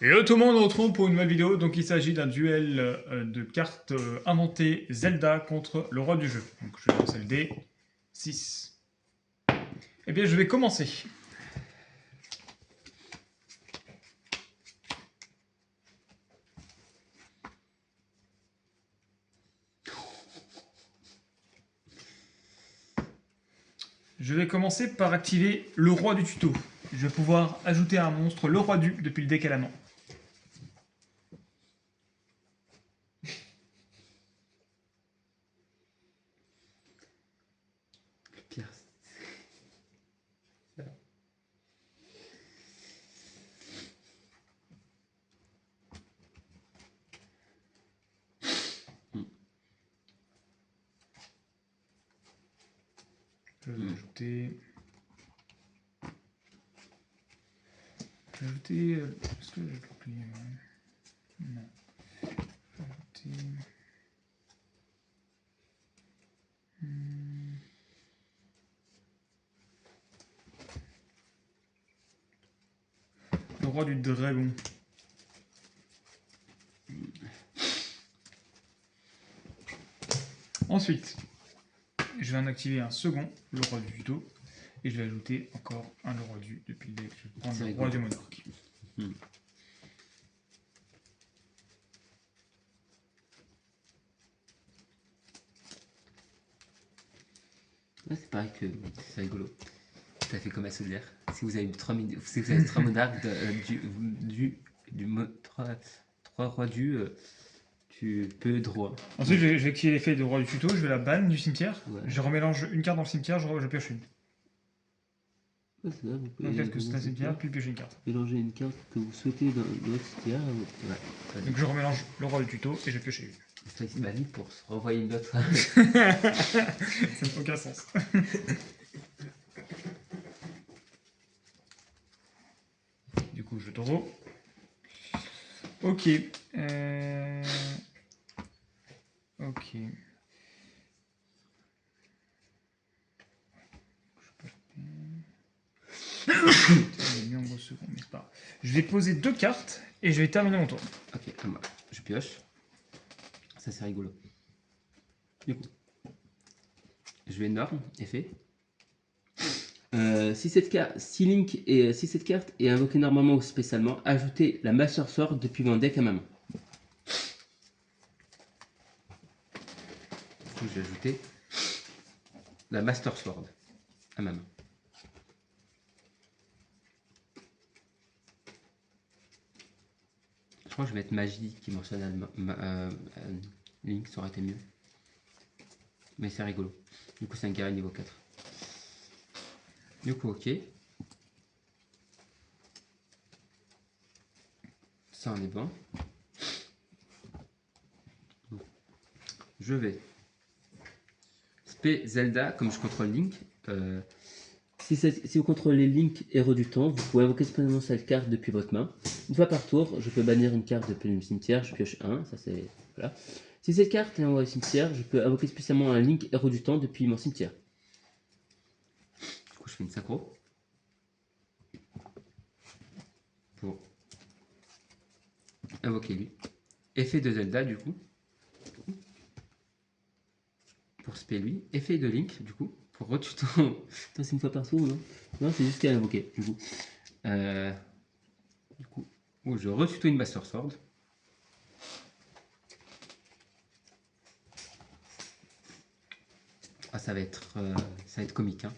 Hello tout le monde, on se retrouve pour une nouvelle vidéo. Donc il s'agit d'un duel de cartes inventées Zelda contre le roi du jeu. Donc je vais lancer le dé. 6. Eh bien je vais commencer. Je vais commencer par activer le roi du tuto. Je vais pouvoir ajouter un monstre, le roi du, depuis le deck à la main. Pire. Je vais ajouter... Est-ce que j'ai oublié? Non. Je vais ajouter... Le roi du dragon. Ensuite, je vais en activer un second, le roi du tuto, et je vais ajouter encore un le roi du depuis le début. Je vais prendre le roi du monarque. Ouais, c'est pareil que c'est rigolo. Ça fait comme à Solaire. Si vous avez 3 si vous avez 3 monarques trois rois tu peux droit. Ensuite, je vais activer l'effet de roi du tuto, je vais la banne du cimetière, Ouais. je remélange une carte dans le cimetière, je pioche une. Ouais, c'est vrai, vous pouvez Donc, est-ce que c'est un cimetière, puis piocher une carte. mélanger une carte que vous souhaitez dans votre cimetière. Ouais. Donc, je remélange le roi du tuto et je pioche une. C'est ici ma vie pour se renvoyer une autre. Ça n'a aucun sens. Du coup, je taureau. Ok. Ok. Je vais poser 2 cartes et je vais terminer mon tour. Ok, je pioche. Ça c'est rigolo. Du coup, je vais norme, effet. Si cette carte est invoquée normalement ou spécialement, ajoutez la Master Sword depuis mon deck à ma main. Du coup, je vais ajouter la Master Sword à ma main. Je crois que je vais mettre magie qui mentionne Link, ça aurait été mieux. Mais c'est rigolo. Du coup, c'est un guerrier niveau 4. Du coup, ok. Ça, on est bon. Je vais spé Zelda, comme je contrôle Link. Si vous contrôlez Link, héros du temps, vous pouvez invoquer spontanément cette carte depuis votre main. Une fois par tour, je peux bannir une carte depuis le cimetière, je pioche 1, ça c'est... Voilà. Si cette carte est envoyée au cimetière, je peux invoquer spécialement un Link, héros du temps, depuis mon cimetière. Du coup, je fais une synchro. Pour invoquer lui. Effet de Zelda, du coup. Pour spé lui. Effet de Link, du coup. Pour retuto. Attends, c'est une fois par tour, non? Non, c'est juste qu'à invoquer, du coup. Où je retuto une Master Sword. Ah, ça va être comique, hein.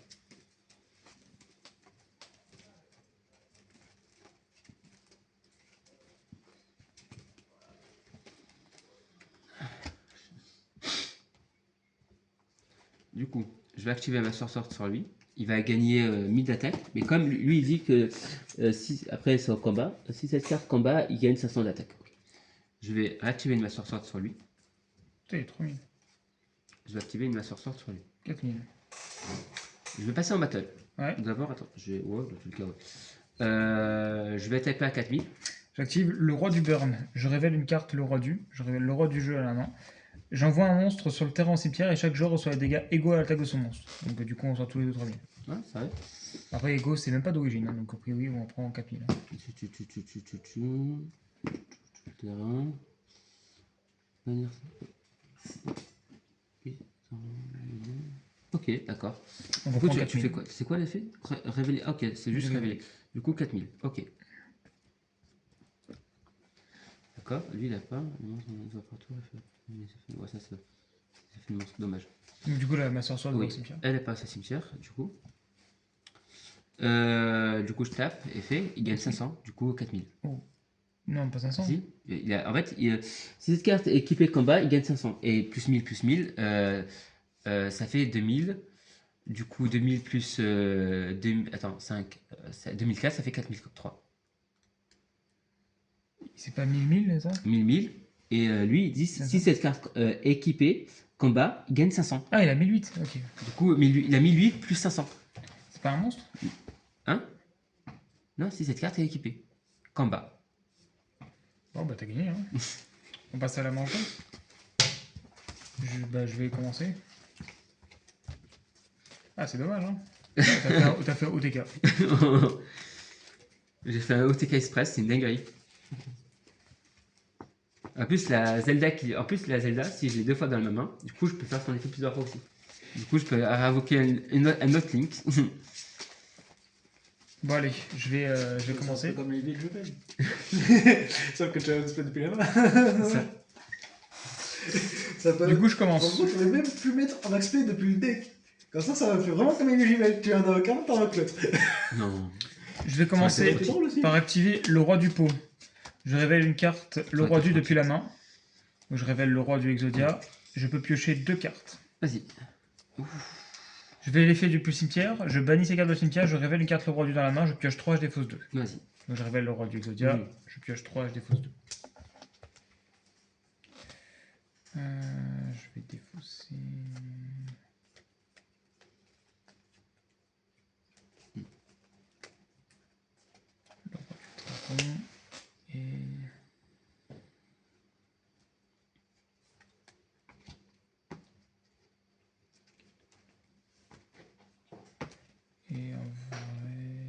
Du coup, je vais activer ma Sword sur lui. Il va gagner 1000 d'attaque. Mais comme lui, il dit que après c'est au combat, si cette carte combat, il gagne 500 d'attaque. Je vais activer une Master Sword sur lui. Putain, il est 3000. Je vais activer une Master Sword sur lui. 4000. Je vais passer en battle. Ouais. D'abord, attends, je vais... Ouais, je vais attaquer à 4000. J'active le roi du burn. Je révèle une carte, le roi du. Je révèle le roi du jeu à la main. J'envoie un monstre sur le terrain au cimetière et chaque joueur reçoit des dégâts égaux à l'attaque de son monstre. Donc du coup, on sort tous les 2 3000. Ouais, ça va. Après, Ego, c'est même pas d'origine, hein, donc a priori, on en prend 4000. Hein. Terrain. Manière. Ok, d'accord. Donc Du on coup, prend tu 4000. fais quoi? C'est quoi l'effet? Révéler. Ok, c'est juste Révéler. révéler. Du coup, 4000. Ok. D'accord. Lui, il a pas. Non, ça va partout. Ouais, ça fait le monstre. Dommage. Donc du coup, là, ma sorcière doit au Oui, cimetière. elle est pas à sa cimetière, du coup. Du coup, je tape, effet, il gagne 500, du coup 4000. Oh. Non, pas 500. Si, en fait, si cette carte est équipée de combat, il gagne 500. Et plus 1000, ça fait 2000. Du coup, 2000 plus 5, 2004, ça fait 4003. C'est pas 1000, ça 1000. Et lui, il dit si cette carte est équipée, combat, il gagne 500. Ah, il a 1008, ok. Du coup, il a 1008 plus 500. C'est pas un monstre? Hein? Non, si cette carte est équipée. Combat. Bon, bah t'as gagné, hein. On passe à la manche. Je vais commencer. Ah, c'est dommage, hein. T'as fait OTK. J'ai fait un OTK Express, c'est une dinguerie. En plus, la Zelda, si je l'ai 2 fois dans la main, du coup, je peux faire son effet plusieurs fois aussi. Du coup, je peux invoquer un autre Link. Bon, allez, je vais commencer. C'est comme les villes jumelles. Sauf que tu as un display depuis la main. Ça. Ça peut... Du coup, je En commence. gros, tu aurais même pu mettre un XP depuis le deck. Comme ça va faire vraiment comme les jumelles. Tu en as aucun, t'en as l'autre. Non. Je vais commencer C'est drôle aussi. par activer le roi du pot. Je révèle une carte, le roi du depuis la main. Donc, je révèle le roi du Exodia. Je peux piocher 2 cartes. Vas-y. Je fais l'effet du plus cimetière. Je bannis ces cartes de cimetière. Je révèle une carte, le roi du dans la main. Je pioche 3, je défausse 2. Vas-y. Donc, je révèle le roi du Exodia. Oui. Je pioche 3, je défausse 2. Je vais défausser. Le roi du dragon. Et. Et en vrai.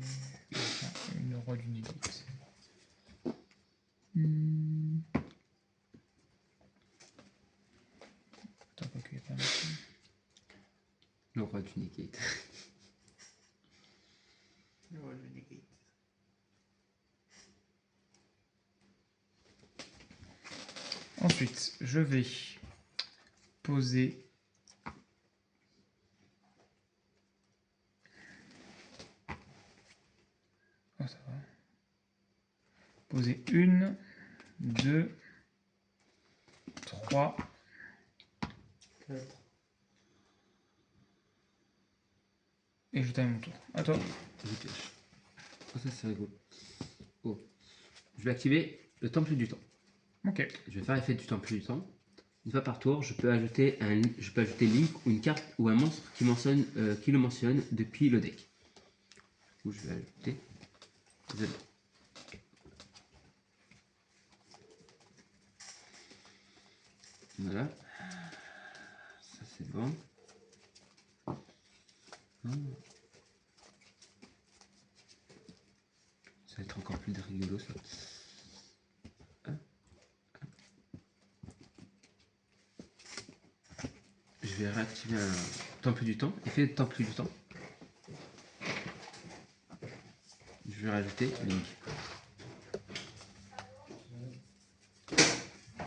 Le roi du Négate. Attends, quoi qu'il y ait pas. Le roi du Negate. Ensuite, je vais poser. Oh, ça va. Poser 1, 2, 3. 4. Et je termine mon tour. À toi. Je pioche. Oh, ça, c'est rigolo. Oh. Je vais activer le temple du temps. Ok. Je vais faire l'effet du temple du temps. Une fois par tour, je peux ajouter Link ou une carte ou un monstre qui le mentionne depuis le deck. Du coup, je vais ajouter Zelda. Voilà. Ça c'est bon. Ça va être encore plus rigolo ça. Je vais réactiver un temple du temps. Effet de temple du temps. Je vais rajouter Link.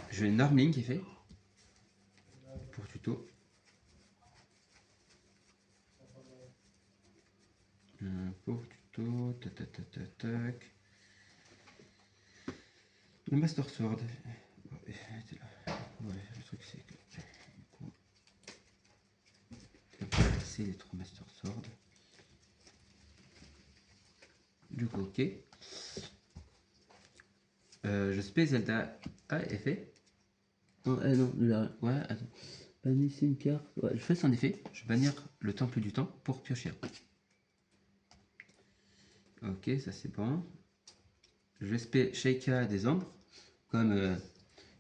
Je vais norm Link effet. Pour tuto. Pour tuto. Tac. Le Master Sword. Ouais, le truc c'est que. C'est les 3 Master Sword. Du coup, ok. Je spé Zelda. Ah, effet. Non, non, ouais, attends. Bannir une carte. Ouais, je fais son effet. Je vais bannir le temple du temps pour piocher. Ok, ça c'est bon. Je vais spé Sheikah des ombres. Comme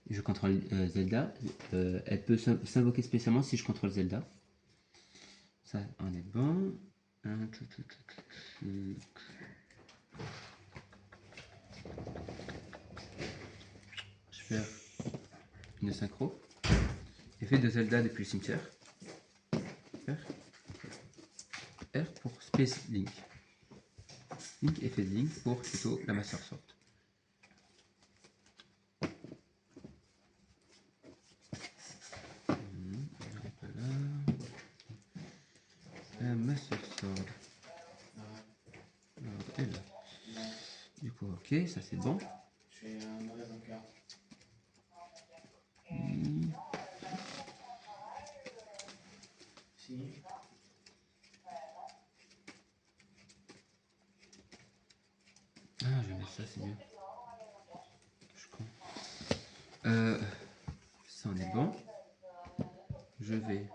je contrôle Zelda, elle peut s'invoquer spécialement si je contrôle Zelda. Ça, on est bon. Je vais faire une synchro. Effet de Zelda depuis le cimetière. R. R pour Space Link. Link, effet de Link pour plutôt la Master Sword. La Master Sword. Alors, elle. Du coup, ok, ça c'est bon. Ah, je vais mettre ça, c'est mieux. Je suis con. Ça en est bon. Je vais.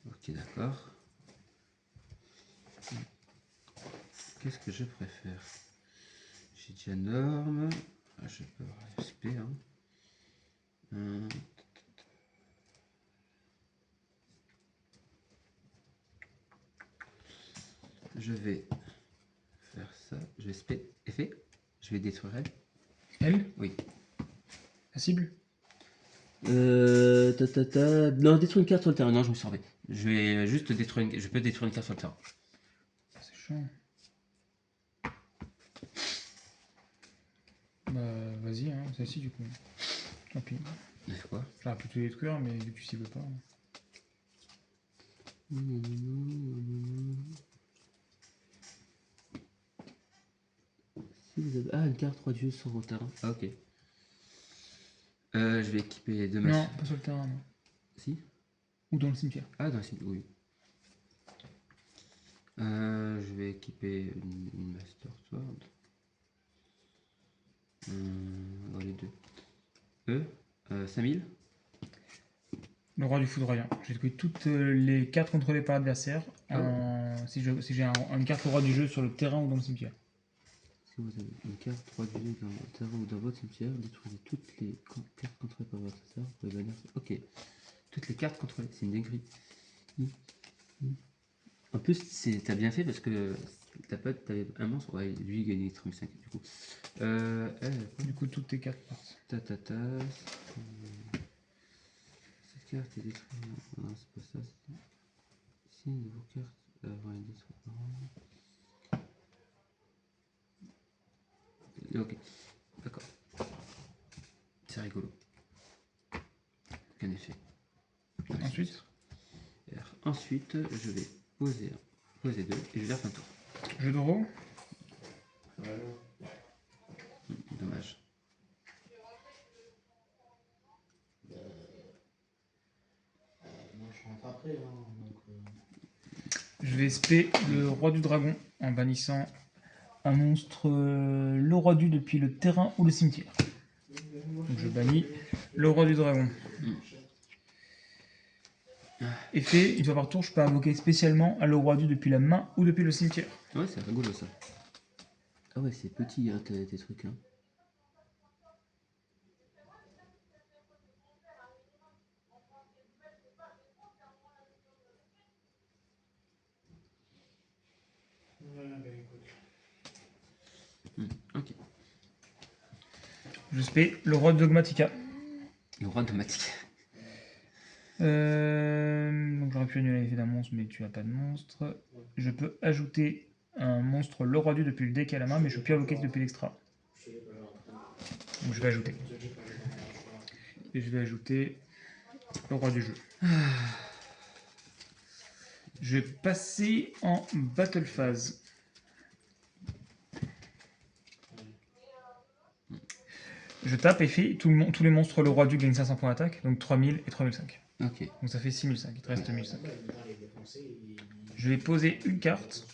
Ok, d'accord. Qu'est-ce que je préfère? J'ai déjà norme. Ah, je peux avoir SP. Hein. Je vais faire ça. Je vais SP. Effet. Je vais détruire elle. Elle? Oui. La cible? Non, détruire une carte sur le terrain. Non, je me suis trompé. Je vais juste détruire une... Je peux détruire une carte sur le terrain. C'est chiant. Bah, vas-y, hein, celle-ci du coup. Tant pis. Mais quoi? J'aurais pu te détruire, mais vu que tu cibles pas. Si vous avez... Ah, une carte 3 dieux sur vos terrains. Ah, ok. Je vais équiper deux Non, machines. pas sur le terrain, non. Si? Ou dans le cimetière. Ah, dans le cimetière, oui. Je vais équiper une Master Sword. Dans les deux. 5000. Le roi du foudroyant. J'ai trouvé toutes les cartes contrôlées par l'adversaire. Si j'ai une carte au roi du jeu sur le terrain ou dans le cimetière. Si vous avez une carte 3 dieux dans votre terrain ou dans votre cimetière, détruisez toutes les cartes contrôlées par votre adversaire. Vous pouvez bannir. Ok. Toutes les cartes contrôlées, c'est une dinguerie. En plus, t'as bien fait parce que ta pote, t'avais un monstre. Ouais, lui, il gagnait 35 du coup. Du coup, toutes tes cartes partent. Cette carte est détruite. Non, c'est pas ça. Si une de vos cartes avant est détruite. Ok, d'accord. C'est rigolo. Aucun effet. Ensuite, Ensuite, je vais poser 2 et je vais faire fin de tour. jeu de draw. Dommage. Moi je rentre après, hein, Je vais SP le roi du dragon en bannissant un monstre, le roi du depuis le terrain ou le cimetière. Donc je bannis le roi du dragon. Effet, une fois par tour, je peux invoquer spécialement le roi du depuis la main ou depuis le cimetière. Ouais, c'est rigolo ça. Ah ouais, c'est petit hein, tes trucs. Hein. Ok. Je SP le roi de Dogmatica. Le roi automatique. Donc j'aurais pu annuler l'effet d'un monstre, mais tu n'as pas de monstre. Je peux ajouter un monstre le roi du depuis le deck à la main, mais je peux plus invoquer depuis l'extra. Donc je vais ajouter. Et je vais ajouter le roi du jeu. Je vais passer en battle phase. Je tape et fais tous les monstres le roi du gagne 500 points d'attaque, donc 3000 et 3005. Ok. Donc ça fait 6005, il te reste 1005. Je vais poser une carte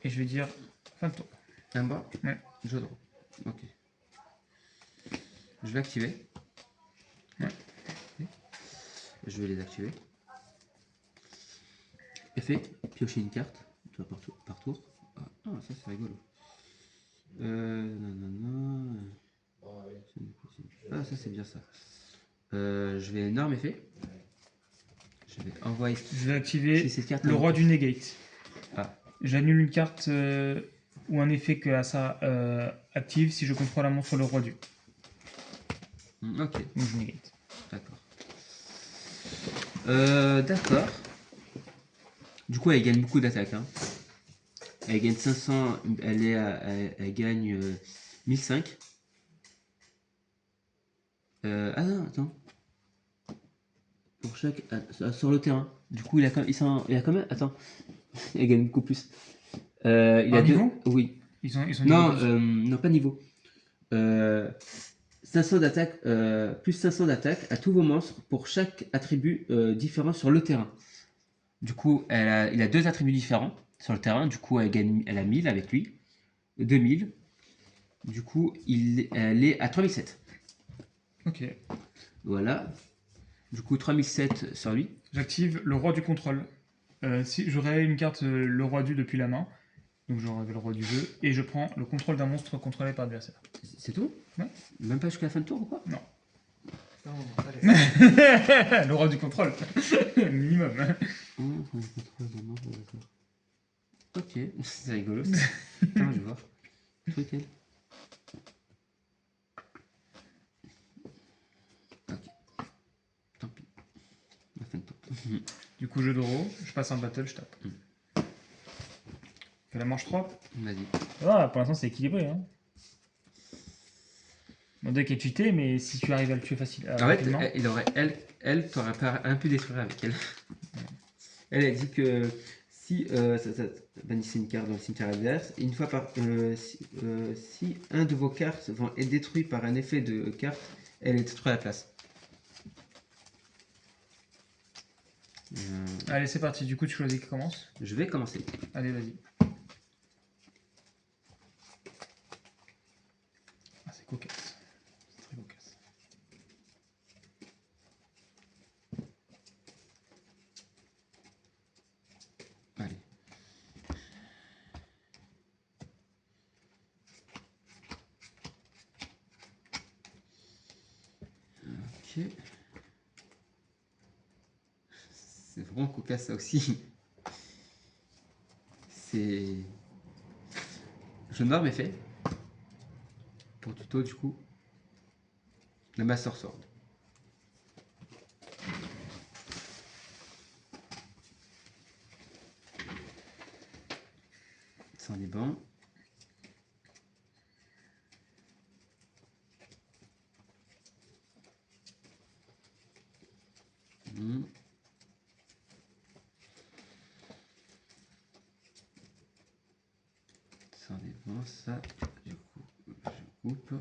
et je vais dire fin de tour. Un bas. Ouais. Je draw. Ok. Je vais activer. Ouais. Je vais les activer. Effet, piocher une carte, toi par tour. Ah, ça c'est rigolo. Nanana. Ah, ça c'est bien ça. Je vais énorme effet. Je vais envoyer. Je vais activer cette carte le roi du negate. Ah. J'annule une carte ou un effet que ça active si je contrôle un monstre le roi du. Ok. Donc je negate. D'accord. D'accord. Du coup, elle gagne beaucoup d'attaques. Hein. Elle gagne 500. Elle gagne 1005. Ah non, attends. Pour chaque. Sur le terrain. Du coup, il a quand même. Attends. Elle gagne beaucoup plus. Il Par a niveau Oui. Ils sont Non, niveau 12. non, pas niveau. 500 d'attaque, plus 500 d'attaque à tous vos monstres pour chaque attribut différent sur le terrain. Du coup, il a 2 attributs différents sur le terrain. Du coup, elle a 1000 avec lui. 2000. Du coup, elle est à 3007. Ok. Voilà. Du coup, 3007 sur lui. J'active le roi du contrôle. Si j'aurais une carte le roi du depuis la main, donc j'aurais le roi du jeu, et je prends le contrôle d'un monstre contrôlé par l'adversaire. C'est tout? Ouais. Même pas jusqu'à la fin de tour ou quoi? Non. Non, allez. Le roi du contrôle. Minimum. Ok, c'est rigolo. Ça. Attends, je vais voir. Lequel? Ok. Tant pis. La fin de tour. Du coup, je draw, je passe en battle, je tape. Fais la manche 3. Vas-y. Ah, pour l'instant, c'est équilibré. Hein. Mon deck est cheaté, mais si tu arrives à le tuer facile, En fait, rapidement. t'aurais pas un peu détruire avec elle. Elle a dit que si ça bannissait une carte dans le cimetière adverse, une fois par si un de vos cartes vont être détruit par un effet de carte, elle est détruite à la place. Allez, c'est parti. Du coup, tu choisis qui commence. Je vais commencer. Allez, vas-y. Ah, c'est cocasse. C'est très cocasse. Allez. Ok. C'est vraiment cocasse ça aussi. C'est. Je norme effet. Pour tuto du coup. La Master Sword. Ça en est bon. Ça en est bon, ça. Du coup, je coupe.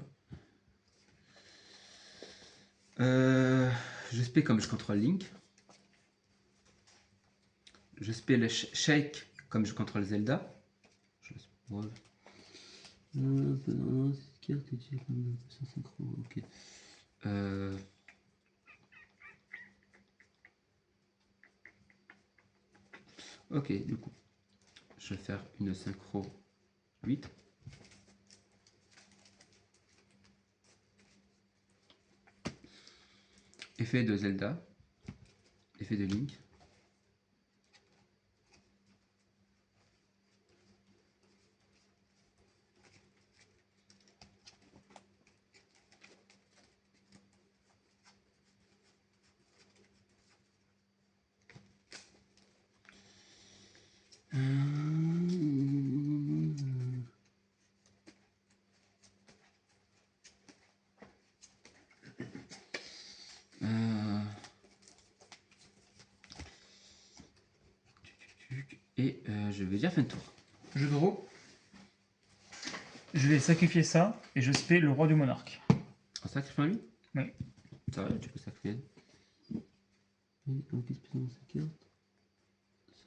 Je spé comme je contrôle Link. Je spé le Shake comme je contrôle Zelda. Je spoil. Ok. Ok, du coup, je vais faire une synchro 8. Effet de Zelda. Effet de Link. Et je vais dire fin de tour. Je draw. Je vais sacrifier ça et je spé le roi du monarque. En sacrifiant lui? Oui. Ça va, tu peux sacrifier. Sur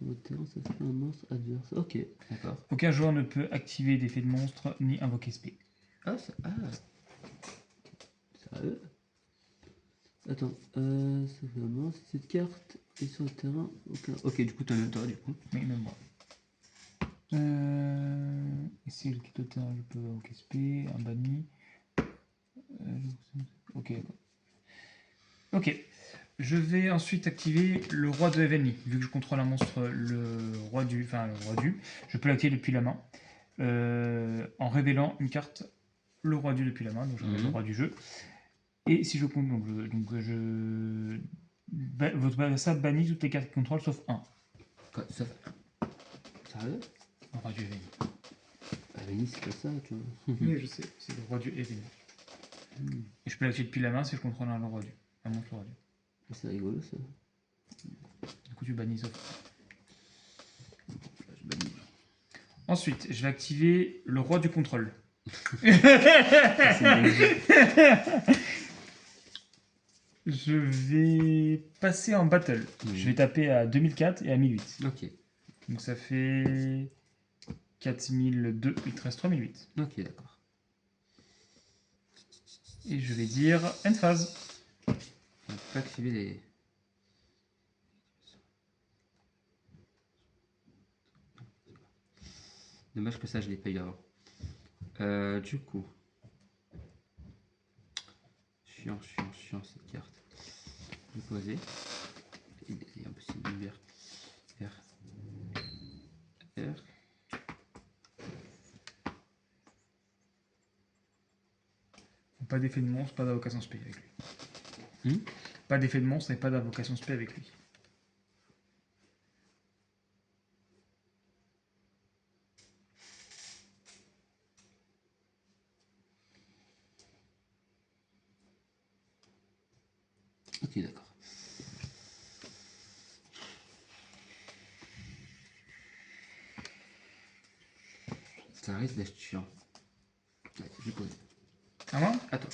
votre terrain, ça fait un monstre adverse. Ok, d'accord. Aucun joueur ne peut activer d'effet de monstre ni invoquer spé. Ah, sérieux? Attends, ça fait vraiment cette carte est sur le terrain. Ok, du coup, t'as même toi, du coup. Oui, même moi. Ici, le kit de terrain, je peux ok, SP, un banni. Ok, d'accord. Ok. Je vais ensuite activer le roi de Heavenly. Vu que je contrôle un monstre, le roi du. Enfin, le roi du. Je peux l'activer depuis la main. En révélant une carte, le roi du depuis la main. Donc je révèle le roi du jeu. Et si je compte. Votre adversaire bannit toutes les cartes qu'il contrôle sauf un. Quoi, ça... Sérieux? Le roi du Heavenly. Ah, mais c'est pas ça, tu vois. Oui, je sais. C'est le roi du Heavenly. Et je peux l'activer depuis la main si je contrôle un roi du. Un monstre roi du. C'est rigolo ça. Du coup, tu bannis sauf. Je bannis. Ensuite, je vais activer le roi du contrôle. Je vais passer en battle. Je vais taper à 2004 et à 1008. Ok. Donc ça fait 4002. Il te reste 3008. Ok, d'accord. Et je vais dire end phase. On va pas activer les... Dommage que ça, je l'ai pas eu avant. Du coup... Chiant cette carte. Je vais poser. Il est impossible de vert. Pas d'effet de monstre, pas d'invocation spé avec lui. Pas d'effet de monstre et pas d'invocation spé avec lui. Ok, d'accord. Ça risque d'être chiant. Ouais, j'ai posé. À moi? À toi.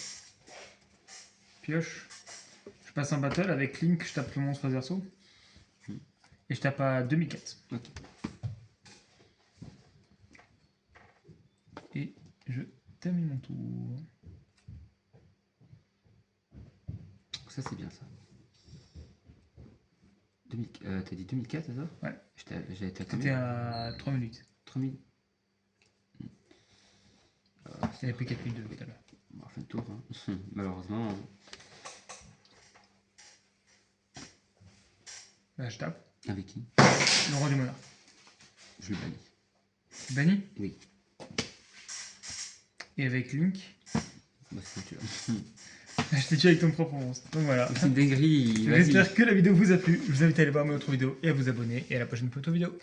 Pioche. Je passe en battle avec Link, je tape le monstre verso. Et je tape à 2004. Ok. Et je termine mon tour. Ça, c'est bien ça. T'as dit 2004, c'est ça? Ouais. J'avais été à C'était combien? à 3 minutes. 3000. Il n'y avait plus 4002 tout à l'heure. On va faire le tour. Hein. Malheureusement. Là, je tape. Avec qui? Le roi du monarque. Je le bannis. Banni. Oui. Et avec Link, Bah, c'est tu vois. je t'ai tué avec ton propre monstre. Donc voilà. C'est une dinguerie. Vas-y. J'espère que la vidéo vous a plu. Je vous invite à aller voir mes autres vidéos et à vous abonner. Et à la prochaine photo vidéo.